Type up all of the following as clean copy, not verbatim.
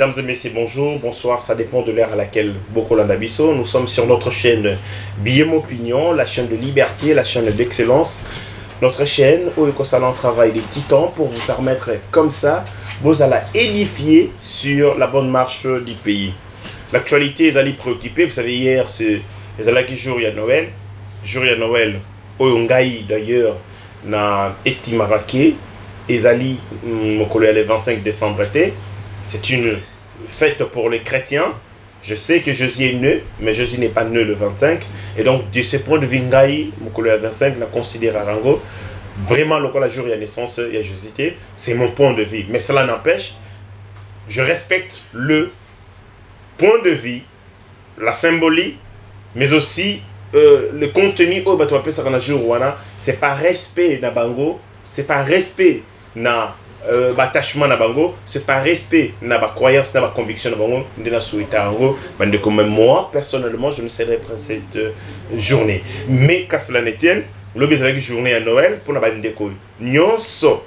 Mesdames et messieurs, bonjour, bonsoir, ça dépend de l'heure à laquelle Bokolanda Bisso. Nous sommes sur notre chaîne Biem Opinion, la chaîne de liberté, la chaîne d'excellence. Notre chaîne où il un travail des titans pour vous permettre comme ça, vous allez édifier sur la bonne marche du pays. L'actualité est allée préoccuper, vous savez hier, c'est les jour il y a Noël. Jour il y a Noël, Oyongaï d'ailleurs, na estimaraké, Ezali, le 25 décembre été. C'est une fête pour les chrétiens. Je sais que Jésus est né, mais Jésus n'est pas né le 25. Et donc, de ce point de vue, le 25, la considère Arango. Vraiment, le jour de la naissance, il y a Jésus. C'est mon point de vue. Mais cela n'empêche, je respecte le point de vue, la symbolique, mais aussi le contenu. C'est par respect na bango, c'est par respect na attachement na bango, c'est par respect na ba croyance na ba conviction na bango ndena souhaita bango bande comme moi personnellement je ne célèbre cette journée, mais qu'à cela ne tienne le bezalaki journée à Noël pour na bande ko nyonso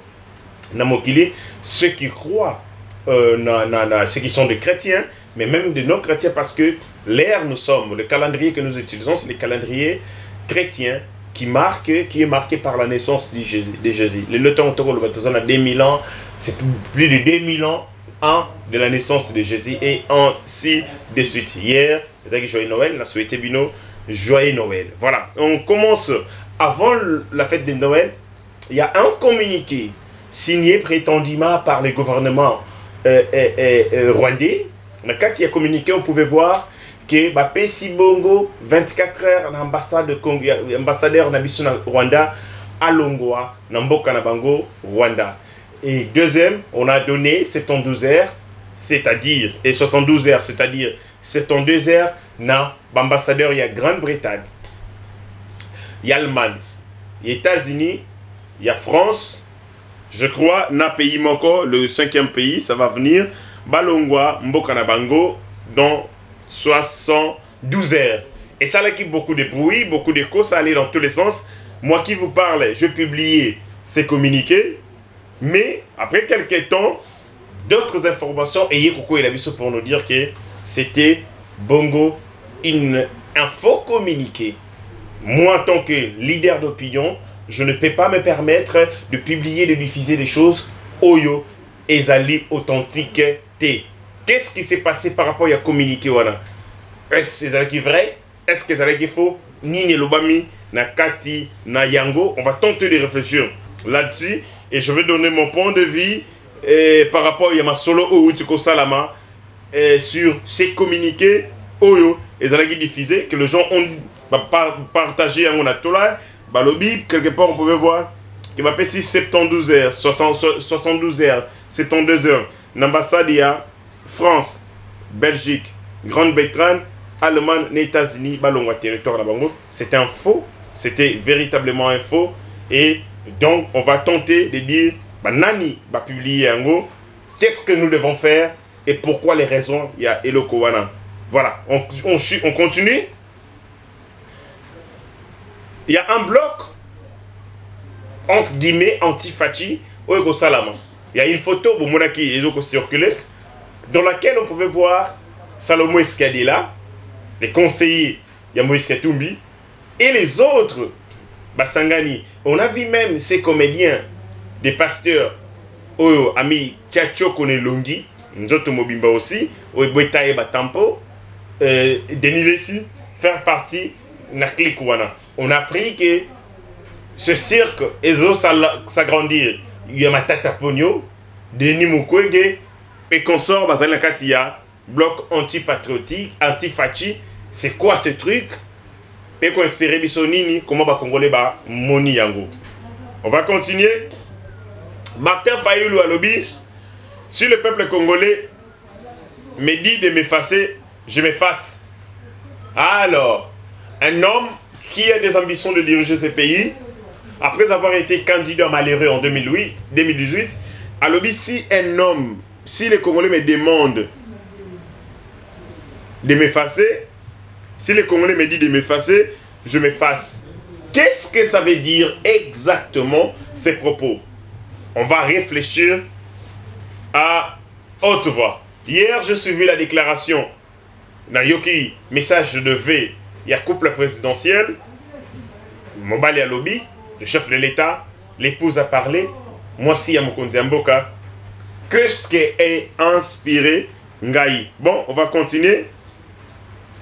na mokili ceux qui croient ceux qui sont des chrétiens, mais même de non chrétiens, parce que l'ère nous sommes, le calendrier que nous utilisons, c'est le calendrier chrétien qui est marqué par la naissance de Jésus. Le temps où a 2000 ans, c'est plus de 2000 ans de la naissance de Jésus et ainsi de suite. Hier, joyeux Noël, on a souhaité Bino, joyeux Noël. Voilà, on commence avant la fête de Noël. Il y a un communiqué signé prétendument par le gouvernement rwandais. Quand il y a communiqué, on pouvait voir que Pessi Bongo 24 heures ambassadeur na Rwanda à Longwa Namboka Nabango Rwanda. Et deuxième, on a donné 72 heures, c'est-à-dire, et 72 heures, c'est-à-dire 72 heures na ambassadeur il y a Grande-Bretagne, il y a Allemagne, il y a États-Unis, il y a France, je crois, na pays Moko, le 5e pays, ça va venir, Balongwa Mboka Nabango dans 72 heures. Et ça a beaucoup de bruit, beaucoup d'écho, ça allait dans tous les sens. Moi qui vous parle, je publiais ces communiqués, mais après quelques temps, d'autres informations, et Yekoko et la pour nous dire que c'était Bongo, un faux communiqué. Moi, en tant que leader d'opinion, je ne peux pas me permettre de publier, de diffuser des choses Oyo et Zali authentique. Qu'est-ce qui s'est passé par rapport à communiquer? Est-ce que c'est vrai? Est-ce que c'est faux? Ni Lobami, na Kati, na Yango. On va tenter de réfléchir là-dessus. Et je vais donner mon point de vue par rapport à ma solo Outuko Salama sur ces communiqués Oyo et Zalagi diffusés que les gens ont partagé à mon atola. Balobi, quelque part on pouvait voir qu'il va passer 72 heures, 72 heures, 72 heures. L'ambassade il y a France, Belgique, Grande-Bretagne, Allemagne, les États-Unis, Balongwa territoire là-bas. C'était un faux, c'était véritablement un faux. Et donc, on va tenter de dire, Nani va publier un mot, qu'est-ce que nous devons faire et pourquoi les raisons il y a Eloko Wana. Voilà, on continue. Il y a un bloc, entre guillemets, anti-Fachi, au Salama. Il y a une photo, dans laquelle on pouvait voir Salomon Escadilla, les conseillers, il y a Moïse Katumbi, et les autres, Basangani. On a vu même ces comédiens, des pasteurs, Oyo, Ami, Tchatcho Konelongi, Njoto Mobimba aussi, Oyo Boitaye Batampo, Denis Lessi, faire partie de la clique. On a appris que ce cirque, Ezo s'agrandir. Il y a Matata Pogno, Denis Mukwege, et consort Bazana Katia, bloc anti-patriotique, anti-fachi. C'est quoi ce truc? Et qu'on espérait Bissonini, comment va Congolais ba Moni Yango. On va continuer. Martin Fayoulou à lobby. Si le peuple congolais me dit de m'effacer, je m'efface. Alors, un homme qui a des ambitions de diriger ce pays, après avoir été candidat malheureux en 2018, à lobby, si un homme, si les Congolais me demandent de m'effacer, si les Congolais me disent de m'effacer, je m'efface. Qu'est-ce que ça veut dire exactement ces propos? On va réfléchir à haute voix. Hier, je suivi la déclaration Nayoki, message de V, il y a couple présidentiel, Mobali à lobby, le chef de l'État, l'épouse a parlé, moi aussi à Mokonzi Mboka, que ce qui est inspiré Ngai. Bon, on va continuer.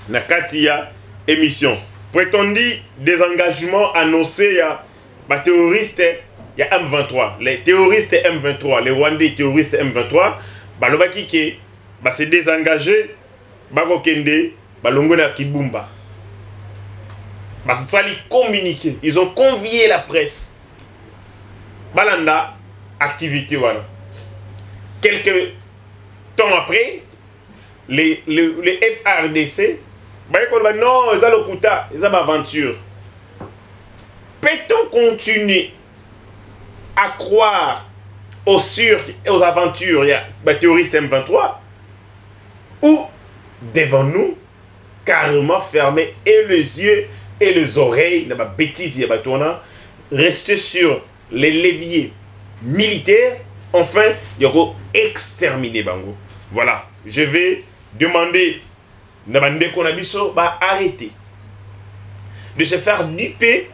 Nakatia émission. Prétendu désengagement annoncé, il y a les terroristes, il y a M23. Les terroristes M23, les Rwandais terroristes M23, Balobaki qui s'est désengagé, Bagokende, Balongona Kibumba. Ça les communiqué. Ils ont convié la presse. Balanda, activité voilà. Quelques temps après, les FRDC, non, ils ont le Kuta, ils ont l'aventure. Peut-on continuer à croire aux aventures, il y a les terroristes M23, ou devons-nous carrément fermer et les yeux et les oreilles, la bêtise, il y a rester sur les leviers militaires, enfin, il y aura exterminer Bango. Voilà, je vais demander Nabande Konabiso arrêter de se faire duper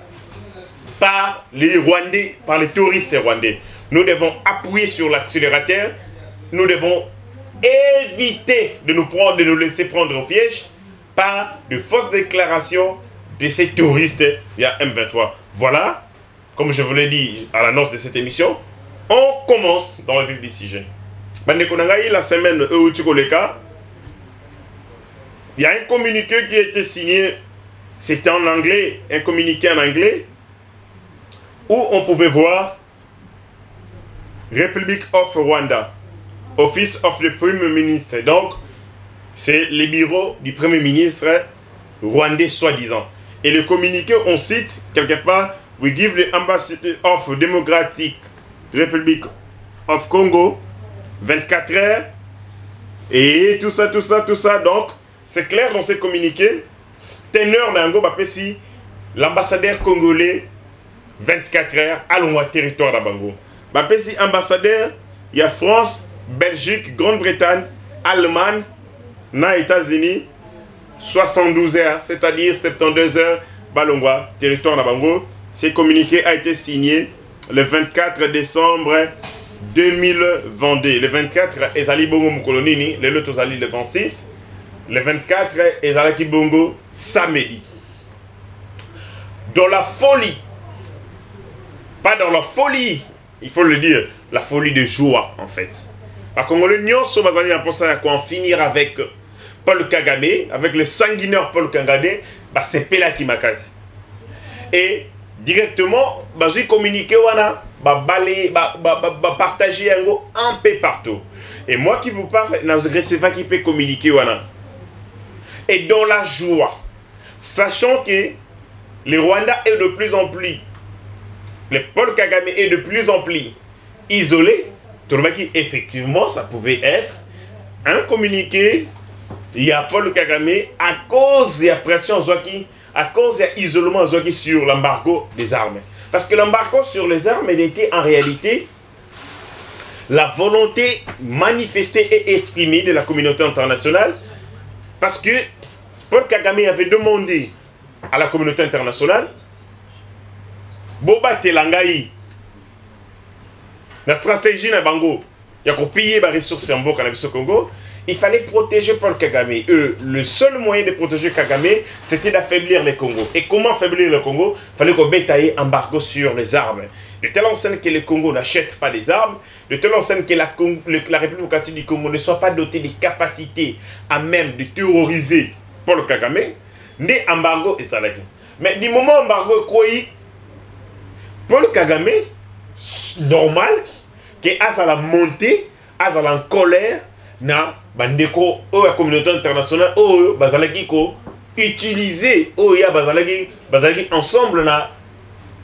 par les Rwandais, par les touristes rwandais. Nous devons appuyer sur l'accélérateur, nous devons éviter de nous laisser prendre au piège par de fausses déclarations de ces touristes via M23. Voilà, comme je vous l'ai dit à l'annonce de cette émission, on commence dans le vif du sujet. La semaine où il y a un communiqué qui a été signé, c'était en anglais, un communiqué en anglais, où on pouvait voir Republic of Rwanda, Office of the Prime Minister. Donc, c'est le bureau du Premier ministre rwandais, soi-disant. Et le communiqué, on cite quelque part, We give the Ambassador of Democratic Republic of Congo 24 heures. Et tout ça. Donc, c'est clair dans ces communiqués. Teneur d'Ango Bapesi, l'ambassadeur congolais, 24 heures, allons au territoire d'Abango. Bapesi, ambassadeur, il y a France, Belgique, Grande-Bretagne, Allemagne, na États-Unis, 72 heures, c'est-à-dire 72 heures, Balongwa, territoire d'Abango. Ce communiqué a été signé le 24 décembre 2022. Le 24, Ezali Bongo Mukolonini, le lot Ozali le 26. Le 24, Ezalaki Bongo, samedi. Dans la folie, pas dans la folie, il faut le dire, la folie de joie en fait. À Congolais, nous sommes en finir avec Paul Kagame, avec le sanguinaire Paul Kagame, c'est Pela Kimakasi. Et directement, j'ai communiqué, partager un peu partout. Et moi qui vous parle, je pas qui peut communiquer. Et dans la joie, sachant que le Rwanda est de plus en plus, le Paul Kagame est de plus en plus isolé, effectivement, ça pouvait être un communiqué. Il y a Paul Kagame à cause de la pression, à cause de l'isolement sur l'embargo des armes. Parce que l'embargo sur les armes, il était en réalité la volonté manifestée et exprimée de la communauté internationale. Parce que Paul Kagame avait demandé à la communauté internationale Boba Telangai, la stratégie na Bango, il y a piller les ressources en Congo. Il fallait protéger Paul Kagame. Le seul moyen de protéger Kagame, c'était d'affaiblir le Congo. Et comment affaiblir le Congo? Il fallait qu'on bétaille un embargo sur les armes. De telle enseigne que le Congo n'achète pas des armes, de telle enseigne que la République démocratique du Congo ne soit pas dotée des capacités à même de terroriser Paul Kagame, des embargo et ça. Mais du moment où embargo quoi, Paul Kagame, normal, qu'il a la montée, a la colère, na bandeko la communauté internationale bazalaki ko utiliser ya bazalaki ensemble na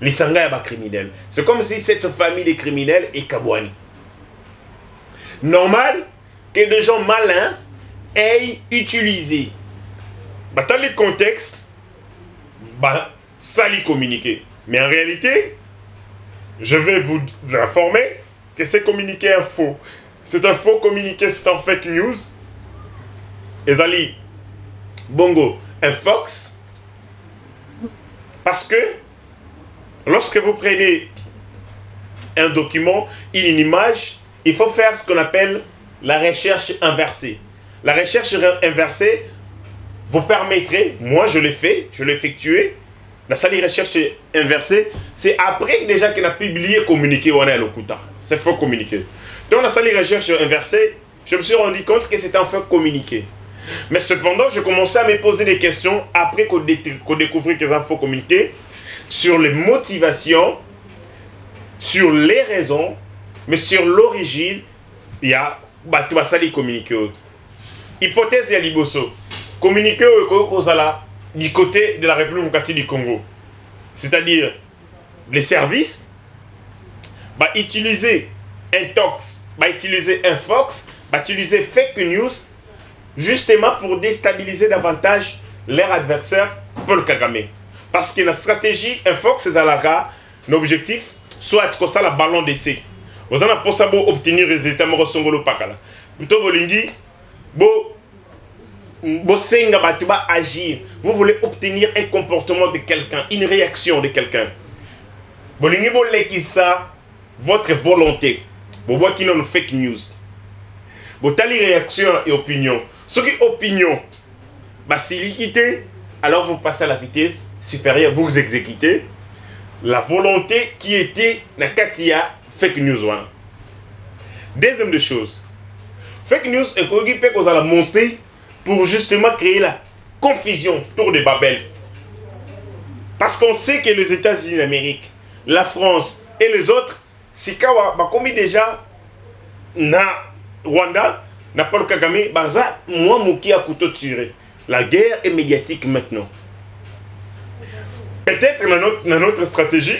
lisanga ya ba criminels. C'est comme si cette famille de criminels est kabwani. Normal que des gens malins aient utilisé dans les contextes ça les communiquer. Mais en réalité, je vais vous informer que ces communiqués est faux. C'est un faux communiqué, c'est un fake news. ezali bongo un fox, parce que lorsque vous prenez un document, une image, il faut faire ce qu'on appelle la recherche inversée. La recherche inversée vous permettrait, moi je l'ai fait, je l'ai effectué, la salle de recherche inversée, c'est après déjà qu'on a publié communiqué on est à l'Okuta. C'est faux communiqué. Dans la salle de recherche inversée, je me suis rendu compte que c'était un faux communiqué. Mais cependant, je commençais à me poser des questions après qu'on découvrit que c'est un faux communiqué sur les motivations, sur les raisons, mais sur l'origine, il y a la salle de communiqué. Hypothèse ya liboso. Communiqué du côté de la République démocratique du Congo. C'est-à-dire, les services va utiliser un tox, va utiliser un fox, va utiliser fake news, justement pour déstabiliser davantage leur adversaire Paul Kagame. Parce que la stratégie, un fox, c'est l'objectif, soit comme ça, la ballon d'essai. Vous en avez pour ça pour obtenir des résultats, plutôt bolingi, agir. Vous voulez obtenir un comportement de quelqu'un, une réaction de quelqu'un. Bolingi ça, votre volonté. Vous voyez qu'il y a une fake news. Vous avez réaction et opinion. Ce qui est opinion, si liquidité, alors vous passez à la vitesse supérieure, vous exécutez la volonté qui était dans Katia fake news. Deuxième de choses, fake news est occupé qu'on a monter pour justement créer la confusion autour de Babel. Parce qu'on sait que les États-Unis d'Amérique, la France et les autres, c'est comme déjà na Rwanda, na Paul Kagame, baza moi mouki à couteau tiré. La guerre est médiatique maintenant. Peut-être dans notre stratégie,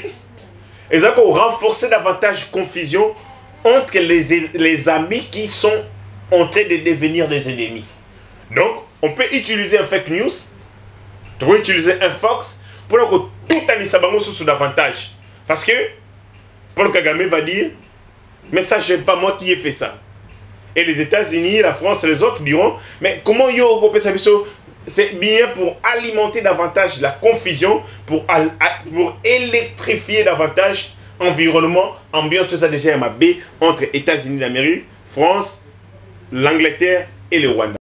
ils ont renforcé davantage confusion entre les amis qui sont en train de devenir des ennemis. Donc, on peut utiliser un fake news, on peut utiliser un fox pour que tout en isabango sous davantage. Parce que Paul Kagame va dire, mais ça, je n'ai pas moi qui ai fait ça. Et les États-Unis, la France et les autres diront, mais comment yo c'est bien pour alimenter davantage la confusion, pour électrifier davantage l'environnement, ambiance ça déjà MAB entre États-Unis d'Amérique, France, l'Angleterre et le Rwanda.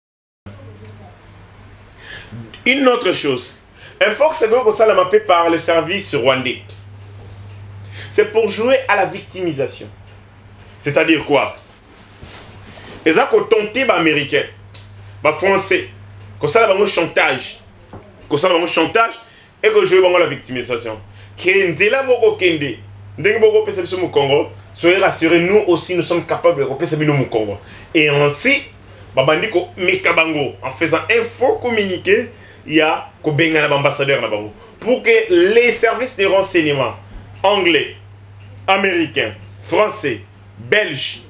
Une autre chose, un fox c'est que ça l'a mappé par le service rwandais. C'est pour jouer à la victimisation. C'est-à-dire quoi? Ils ont tenté les Américains, les Français, que ça a un chantage, et que jouer à la victimisation. Kenzela boko kende, dès que boko pèse au Congo, soyez rassurés, nous aussi nous sommes capables de repérer au Congo. Et ainsi, babandiko mekabango, en faisant un faux communiqué, il y a l'ambassadeur pour que les services de renseignement anglais, américains, français, belges,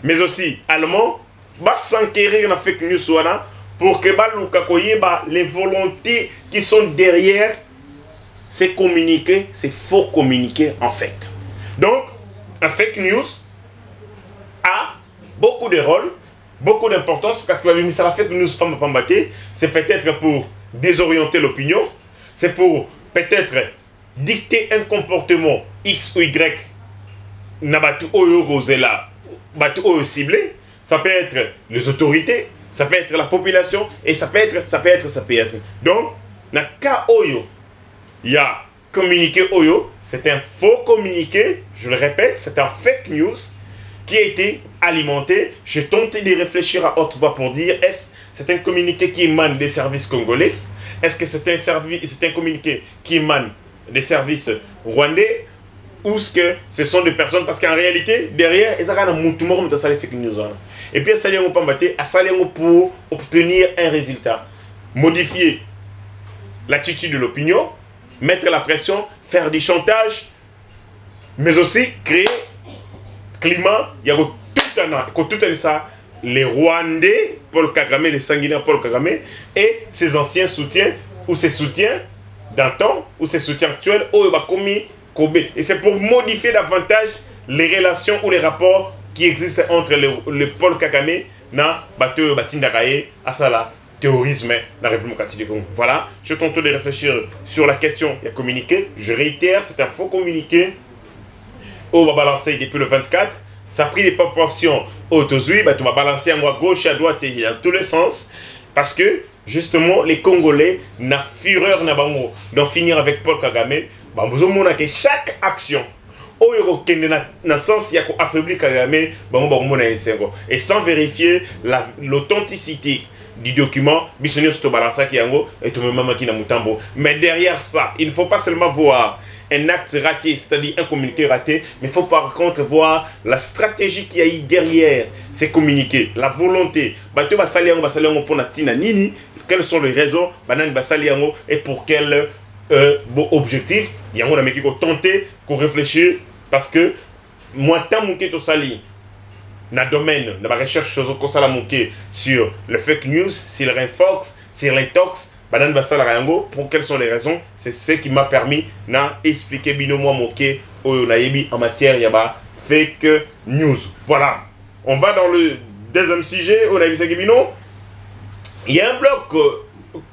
mais aussi allemands, va s'enquérir dans la fake news pour que les volontés qui sont derrière ces communiqués, ces faux communiqués en fait. Donc, un fake news a beaucoup de rôles, beaucoup d'importance, parce que ça va faire que nous ne pas c'est peut-être pour désorienter l'opinion, c'est pour peut-être dicter un comportement X ou Y, nabatu oyo rosela, batu oyo ciblé, ça peut être les autorités, ça peut être la population, et ça peut être. Donc, na ka oyo, il y a communiqué oyo, c'est un faux communiqué, je le répète, c'est un fake news, qui a été alimenté. J'ai tenté de réfléchir à haute voix pour dire, est-ce que c'est un communiqué qui émane des services congolais? Est-ce que c'est un communiqué qui émane des services rwandais? Ou est-ce que ce sont des personnes? Parce qu'en réalité, derrière, ils ont des fake news. Et puis, ils ont pour obtenir un résultat. Modifier l'attitude de l'opinion, mettre la pression, faire du chantage, mais aussi créer climat, il y a tout ça, les Rwandais, Paul Kagame, les sanguinaires Paul Kagame, et ses anciens soutiens, ou ses soutiens d'antan, ou ses soutiens actuels, et c'est pour modifier davantage les relations ou les rapports qui existent entre le Paul Kagame na bateau batindakaye asala terrorisme dans la République démocratique du Congo. Voilà, je tente de réfléchir sur la question il y a communiqué. Je réitère, c'est un faux communiqué. On va balancer depuis le 24. Ça a pris des proportions autosuivies. Tu vas balancer à gauche, à droite et dans tous les sens. Parce que, justement, les Congolais, na fureur na bango, d'en finir avec Paul Kagame, bah, vous avez que chaque action, na sens ya ko affaiblir Kagame, et sans vérifier l'authenticité du document, mais derrière ça, il ne faut pas seulement voir un acte raté, c'est-à-dire un communiqué raté, mais il faut par contre voir la stratégie qu'il y a eu derrière ces communiqués, la volonté. Quelles sont les raisons et pour quel objectif. Il y a un mec qui a tenté, qu'on réfléchisse, parce que moi, tant que sali dans le domaine de la recherche sur le fake news, sur l'infox, sur l'intox, pour quelles sont les raisons, c'est ce qui m'a permis d'expliquer en matière de fake news. Voilà, on va dans le deuxième sujet. On a vu ça, il y a un bloc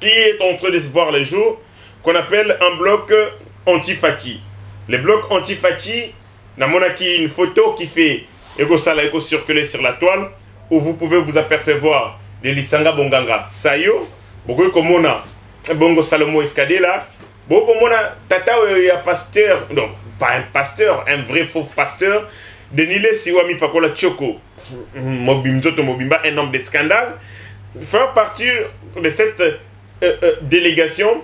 qui est en train de se voir les jours, qu'on appelle un bloc anti-Fati. Le bloc anti-Fati, on a une photo qui fait circuler sur la toile, où vous pouvez vous apercevoir de Lisanga Bonganga Sayo, Bogokomona Bongo Salomo Escadé là, Bogokomona Tata un pasteur, non, pas un pasteur, un vrai faux pasteur, Denile Siwami Pakola Choko, Mobimzoto Mobimba, un homme de scandale, faire partie de cette délégation,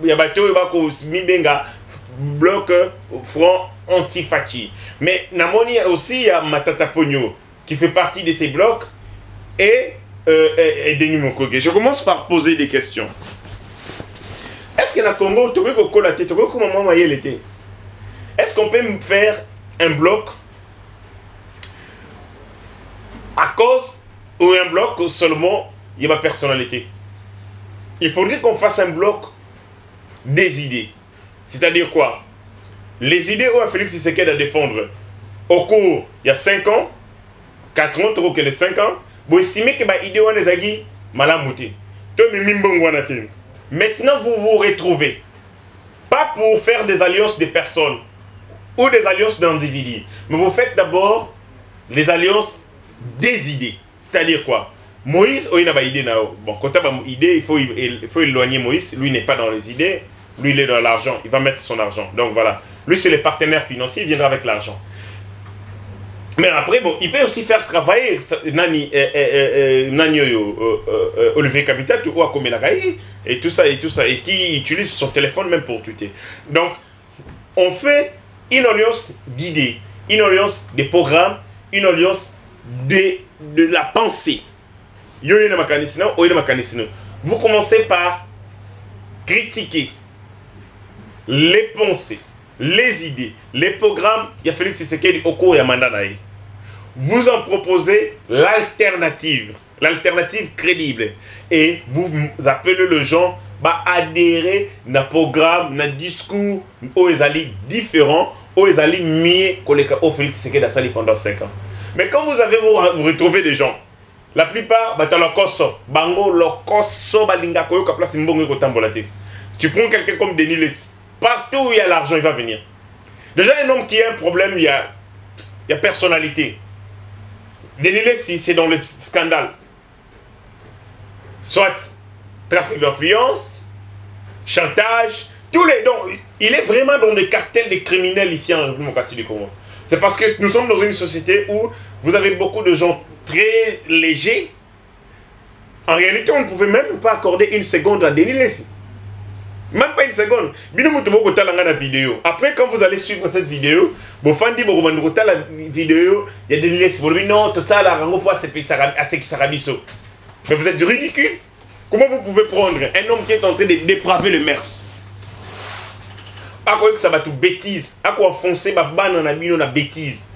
il y a Bato Bako Mibenga, bloc front anti-Fati. Mais Namoni aussi, il y a Matata Pogno qui fait partie de ces blocs et Denis Mukwege. Je commence par poser des questions. Est-ce que dans le Congo, est-ce qu'on peut faire un bloc à cause ou un bloc seulement il y a ma personnalité? Il faudrait qu'on fasse un bloc des idées. C'est-à-dire quoi? Les idées où Félix Tshisekedi à défendre au cours il y a 5 ans, 4 ans, trop que les 5 ans, vous estimez que les idées sont malamouté. Maintenant, vous vous retrouvez. Pas pour faire des alliances de personnes ou des alliances d'individus, mais vous faites d'abord les alliances des idées. C'est-à-dire quoi? Moïse, il n'a pas d'idée. Bon, quand il a une idée, il faut éloigner Moïse. Lui n'est pas dans les idées. Lui, il est dans l'argent. Il va mettre son argent. Donc voilà. Lui, c'est le partenaire financier. Il viendra avec l'argent. Mais après, bon, il peut aussi faire travailler Olivier Kabitat ou Akomelagaï et tout ça, et qui utilise son téléphone même pour tweeter. Donc, on fait une alliance d'idées, une alliance de programmes, une alliance de la pensée. Vous commencez par critiquer les pensées, les idées, les programmes. Il y a Félix Tshisekedi au cours de mandat. Vous en proposez l'alternative, l'alternative crédible. Et vous appelez les gens à adhérer à un programme, à un discours où ils allaient différents, où ils allaient mieux que les Félix Tshisekedi a sali pendant 5 ans. Mais quand vous avez vous retrouvez des gens, la plupart, tu prends quelqu'un comme Denis Lessi, partout où il y a l'argent, il va venir. Déjà, un homme qui a un problème, il y a personnalité. Denis Lessi, c'est dans le scandale. Soit trafic d'influence, chantage, tous les dons. Il est vraiment dans des cartels de criminels ici en République démocratique du Congo. C'est parce que nous sommes dans une société où vous avez beaucoup de gens très légers. En réalité, on ne pouvait même pas accorder une seconde à Denis Lessi. Même pas une seconde. Après, quand vous allez suivre cette vidéo, vous faites la vidéo, il y a Denis Lessi. Vous dites non, total, mais vous êtes ridicule. Comment vous pouvez prendre un homme qui est en train de dépraver le mers? À quoi que ça va tout bêtise? À quoi foncer la bêtise?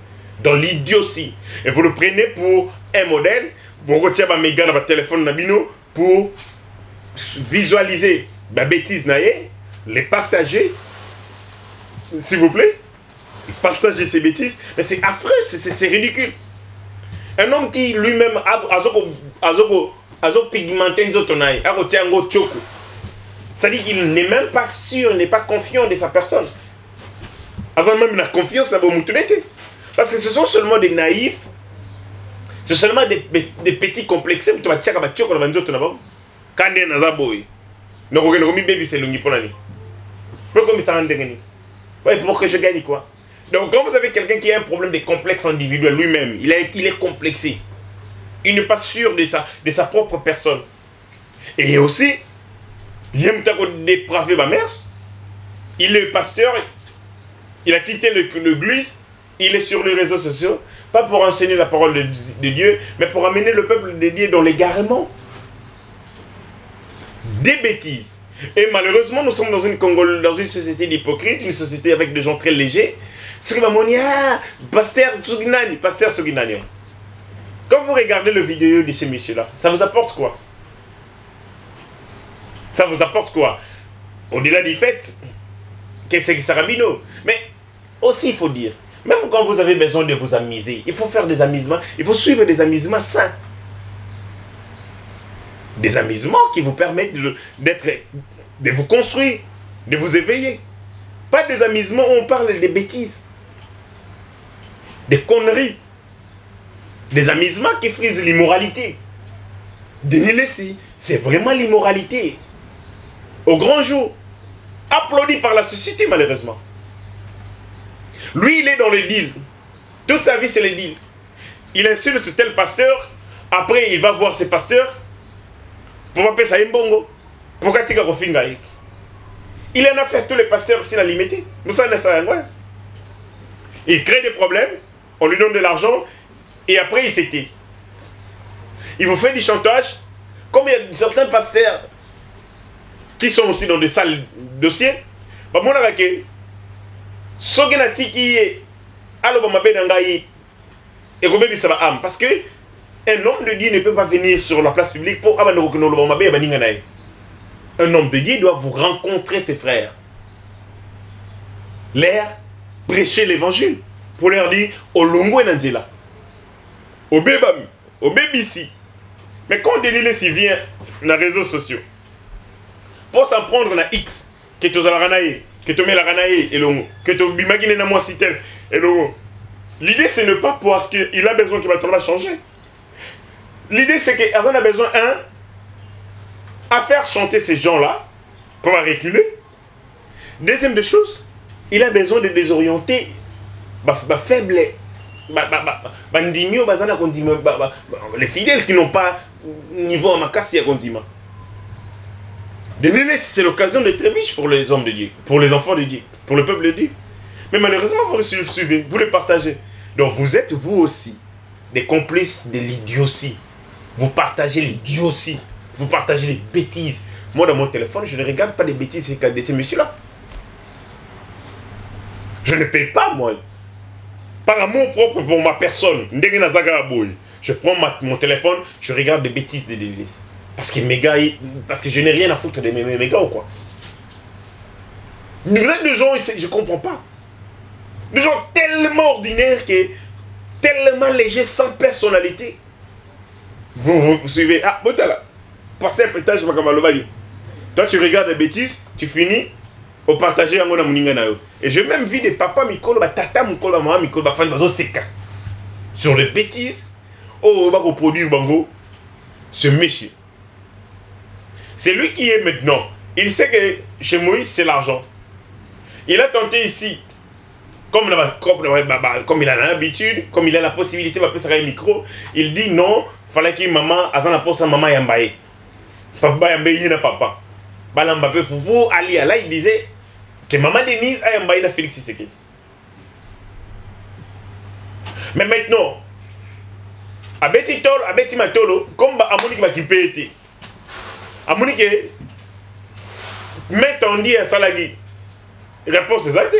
Dans l'idiotie. Et vous le prenez pour un modèle. Vous retirez votre téléphone pour visualiser la bêtise, les partager. S'il vous plaît. Partagez ces bêtises. Mais c'est affreux, c'est ridicule. Un homme qui lui-même a pigmenté nzotonai, a tiango tchoko. C'est-à-dire qu'il n'est même pas sûr, n'est pas confiant de sa personne. Azan même la confiance dans Moutounete. Parce que ce sont seulement des naïfs, c'est seulement des petits complexés. Tu vas tchaka ba tchoko na banzoto na ba. Kande na zaboy. No ko mi baby c'est lungi ponani. Pourquoi me ça rend ngani? Ouais, pour que je gagne quoi? Donc quand vous avez quelqu'un qui a un problème de complexe individuel lui-même, il est complexé. Il n'est pas sûr de sa propre personne. Et aussi, il est pasteur, il a quitté l'église, il est sur les réseaux sociaux, pas pour enseigner la parole de Dieu, mais pour amener le peuple de Dieu dans l'égarement. Des bêtises. Et malheureusement, nous sommes dans une société d'hypocrites, une société avec des gens très légers. Pasteur Suginani. Quand vous regardez le vidéo de ce monsieur-là, ça vous apporte quoi? Ça vous apporte quoi? Au-delà du fait que c'est Sarabino. Mais aussi, il faut dire, même quand vous avez besoin de vous amuser, il faut faire des amusements, il faut suivre des amusements sains. Des amusements qui vous permettent de vous construire, de vous éveiller. Pas des amusements où on parle de bêtises, des conneries. Des amusements qui frisent l'immoralité. Denis Lessi, c'est vraiment l'immoralité. Au grand jour. Applaudi par la société, malheureusement. Lui, il est dans le deal. Toute sa vie, c'est le deal. Il insulte tel pasteur. Après, il va voir ses pasteurs. Pour appeler ça un bongo. Pour qu'atika kofinga. Il en a fait tous les pasteurs s'il a limité. Il crée des problèmes. On lui donne de l'argent. Et après, il s'était. Il vous fait du chantage. Comme il y a certains pasteurs qui sont aussi dans des salles dossiers. Parce que un homme de Dieu ne peut pas venir sur la place publique pour... Un homme de Dieu doit vous rencontrer ses frères. Leur prêcher l'évangile. Pour leur dire, Olongo et Nandela. Au BBC. Mais quand Denis Lessi vient dans les réseaux sociaux, pour s'en prendre dans X, que tu as la ranaï, que tu mets la ranaï et l'ongo, que tu imagines dans moi si tel et l'ongo. L'idée, ce n'est pas parce qu'il a besoin qu'il va changer. L'idée, c'est qu'Azan a besoin, à faire chanter ces gens-là, pour reculer. Deuxième des choses, il a besoin de désorienter, faible. Les fidèles qui n'ont pas niveau à Makassi à Kondima. C'est l'occasion de très riche pour les hommes de Dieu, pour les enfants de Dieu, pour le peuple de Dieu. Mais malheureusement, vous le suivez, vous le partagez. Donc vous êtes vous aussi des complices de l'idiotie. Vous partagez l'idiotie, vous partagez les bêtises. Moi dans mon téléphone, je ne regarde pas des bêtises de ces messieurs-là. Je ne paye pas moi. Par amour propre pour ma personne, je prends mon téléphone, je regarde des bêtises de l'église. Parce que je n'ai rien à foutre de mes gars ou quoi. Vous êtes des gens, je ne comprends pas. Des gens tellement ordinaires, tellement légers, sans personnalité. Vous suivez. Ah, Botala. Passez un pétage, toi tu regardes des bêtises, tu finis. Au partager à mon et j'ai même vu des papas mikolo tata mikolo maman mikolo fan bazo seka sur les bêtises au bako produire bango ce monsieur. C'est lui qui est maintenant. Il sait que chez Moïse c'est l'argent. Il a tenté ici comme il a l'habitude, comme il a la possibilité de passer un micro, il dit non, fallait que maman azana posa maman yambaye. Papa yambaye na papa. Balambape Foufou, Ali Allah, il disait que maman Denise a yambaye na Félix Tshisekedi. Mais maintenant, abeti tol, abeti matolo, comme Amonique va qui peut être. Amonique, met on dit à Salagi. Réponse exacte.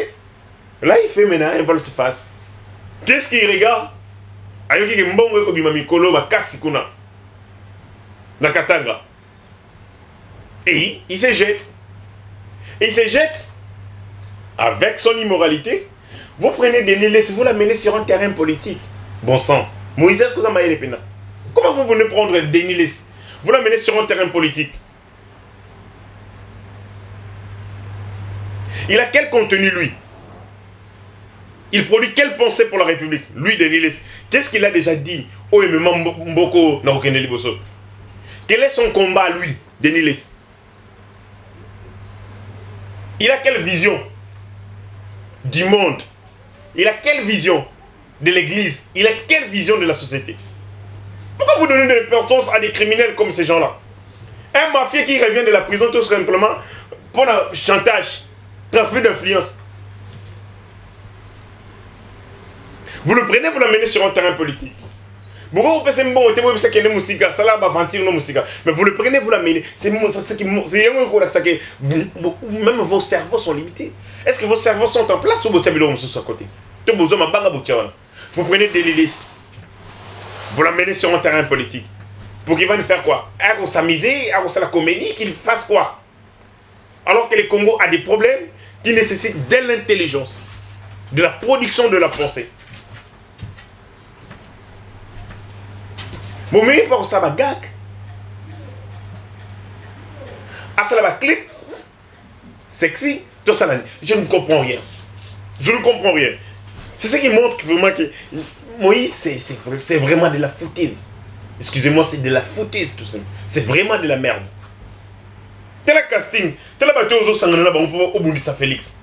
Là, il fait maintenant un volte-face. Qu'est-ce qu'il regarde? Ayoki ki mbongo ko bima mikolo ba kasi kuna. Na Katanga. Et il se jette. Et il se jette avec son immoralité. Vous prenez des Denis Lessi, vous l'amenez sur un terrain politique. Bon sang. Moïse, est-ce que vous avez les pénats? Comment vous venez prendre Denis Less? Vous l'amenez sur un terrain politique. Il a quel contenu, lui? Il produit quelle pensée pour la République? Lui, Denis Less. Qu'est-ce qu'il a déjà dit? Oh, il me Mboko Narokende Liboso. Quel est son combat, lui, Denis Less? Il a quelle vision du monde? Il a quelle vision de l'Église? Il a quelle vision de la société? Pourquoi vous donnez de l'importance à des criminels comme ces gens-là? Un mafieux qui revient de la prison tout simplement pour le chantage, trafic d'influence. Vous le prenez, vous l'amenez sur un terrain politique. Mais vous le prenez, vous l'amenez. Même vos cerveaux sont limités. Est-ce que vos cerveaux sont en place ou vous avez à côté? Vous prenez des Less, vous l'amenez sur un terrain politique. Pour qu'il va nous faire quoi? À s'amuser, à la comédie, qu'il fasse quoi? Alors que le Congo a des problèmes qui nécessitent de l'intelligence, de la production de la pensée. Bon, mais pour ça va gag. Ah, ça va clip. Sexy. Tout ça, je ne comprends rien. Je ne comprends rien. C'est ce qui montre vraiment que Moïse, c'est vraiment de la foutaise. Excusez-moi, c'est de la foutaise tout ça. C'est vraiment de la merde. Tel casting, tel bateau aux sanguinolabs, on peut au bout de ça, Félix.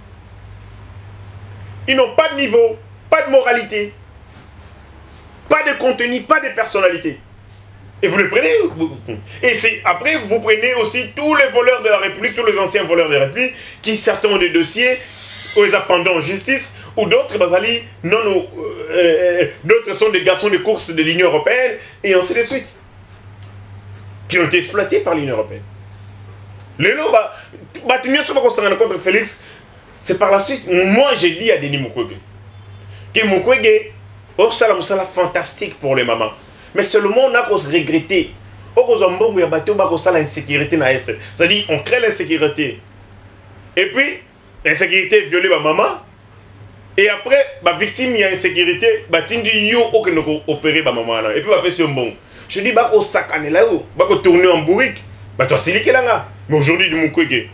Ils n'ont pas de niveau, pas de moralité, pas de contenu, pas de personnalité. Et vous le prenez. Et après, vous prenez aussi tous les voleurs de la République, tous les anciens voleurs de la République, qui certains ont des dossiers, ou les appendants en justice, ou d'autres, d'autres sont des garçons de course de l'Union européenne, et ainsi de suite. Qui ont été exploités par l'Union européenne. Les lots, contre Félix, c'est par la suite. Moi, j'ai dit à Denis Mukwege que Mukwege, c'est fantastique pour les mamans. Mais seulement on a qu'à se regretter. C'est-à-dire, on crée l'insécurité. Et puis, l'insécurité violée ma maman. Et après, la victime, il y a insécurité. Il y a opéré ma maman. Et puis, bon. Je dis, on s'accaner là, on tourner en bourrique. Mais aujourd'hui, Mukwege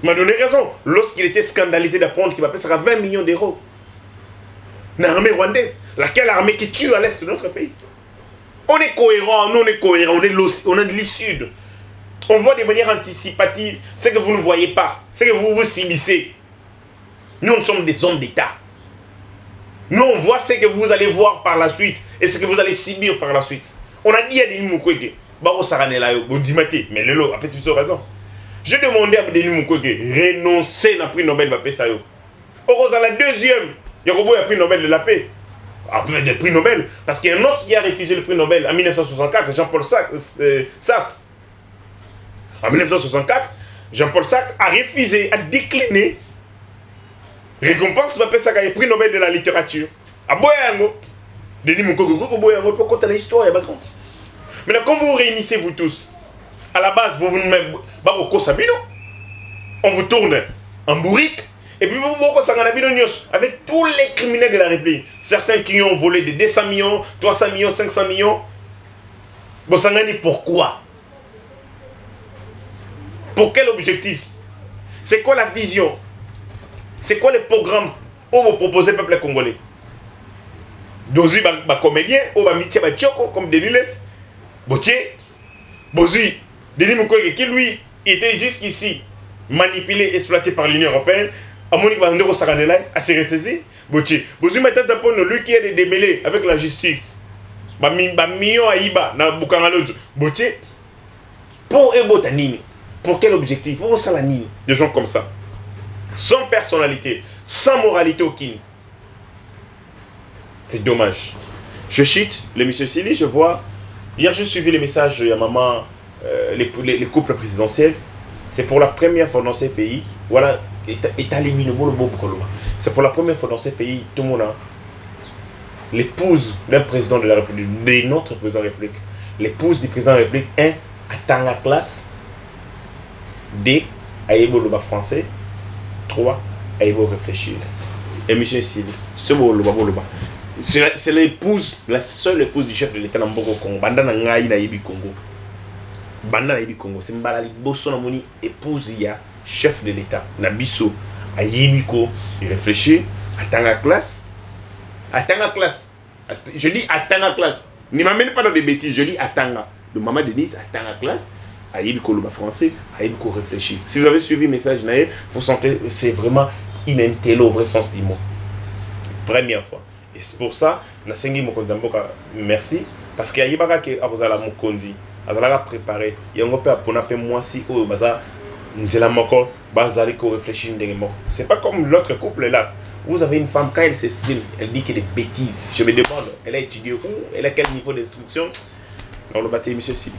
m'a donné raison. Lorsqu'il était scandalisé d'apprendre qu'il va payer 20 millions d'euros. L'armée rwandaise, laquelle armée qui tue à l'est de notre pays. On est cohérent, nous on est cohérent, on est de l'issue. On voit de manière anticipative ce que vous ne voyez pas, ce que vous vous subissez. Nous, nous sommes des hommes d'État. Nous, on voit ce que vous allez voir par la suite et ce que vous allez subir par la suite. On a dit à Denis Mukwege, mais le lot, après c'est raison. J'ai demandé à Denis Mukwege renoncer à prix Nobel de la paix. Au la deuxième, il y a un prix Nobel de la paix. Après le prix Nobel, parce qu'il y a un autre qui a refusé le prix Nobel en 1964, Jean-Paul Sartre. En 1964, Jean-Paul Sartre a refusé, a décliné récompense le prix Nobel de la littérature. À Boyango, Denis Mukwege, Boyango, pour compter l'histoire. Maintenant, quand vous vous réunissez, vous tous, à la base, vous venez même, on vous tourne en bourrique. Et puis vous avec tous les criminels de la République, certains qui ont volé de 200 millions, 300 millions, 500 millions. Pourquoi? Pour quel objectif? C'est quoi la vision? C'est quoi le programme où vous proposez au peuple congolais? Dozu, comédien, ou comme Denis Less, Botier, Bozu, Denis Mukwege, qui lui était jusqu'ici manipulé, exploité par l'Union européenne. Amonique Bandero Saranela a se ressaisi. Botier, Bozu maintenant pour lui qui est démêlé avec la justice. Million Aïba, na Bukangalot, Botier, pour Ebotanini. Pour quel objectif? Pour Salanini. Des gens comme ça. Sans personnalité, sans moralité aucune. C'est dommage. Je chute, le monsieur Sili, je vois. Hier, j'ai suivi les messages de maman, les couples présidentiels. C'est pour la première fois dans ces pays. Voilà, c'est pour la première fois dans ces pays, tout le monde a l'épouse d'un président de la République, de notre président de la République, l'épouse du président de la République, un, attend la classe, deux, aïebo le bas français, trois, aïebo réfléchir. Et monsieur Sili, ce mot le bas, C'est l'épouse, la seule épouse du chef de l'État dans le Congo. Banda na ngai na yebi Congo. Banda na yebi Congo. C'est Mbala Liboso na moni épouse ya chef de l'État. Na biso a yebi ko, il réfléchit, attend la classe. Attends la classe. Je dis attends la classe. Ne m'amène pas dans des bêtises, je dis attends. De Maman Denise, attends la classe. A yebi ko le français, a yebi ko réfléchir. Si vous avez suivi le message naé, vous sentez c'est vraiment une intello au vrai sens du mot. Première fois. Et c'est pour ça, merci. Parce qu'il y a des gens qui ont préparé. Il y a des gens qui ont réfléchi. C'est pas comme l'autre couple là. Vous avez une femme, quand elle s'exprime, elle dit qu'il y a des bêtises. Je me demande, elle a étudié où? Elle a quel niveau d'instruction? Alors le bâtiment, monsieur Sibi.